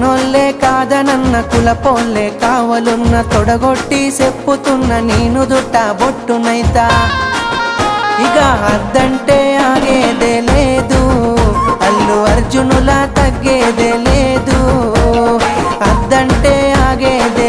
ఉన్నోళ్ళే కాదనన్న కులపోళ్ళే కావలున్న తొడగొట్టి చెప్పుతున్న నేను దుట్ట బొట్టునైతా ఇక అద్దంటే ఆగేదే లేదు అల్లు అర్జునులా తగ్గేదే లేదు అద్దంటే ఆగేదే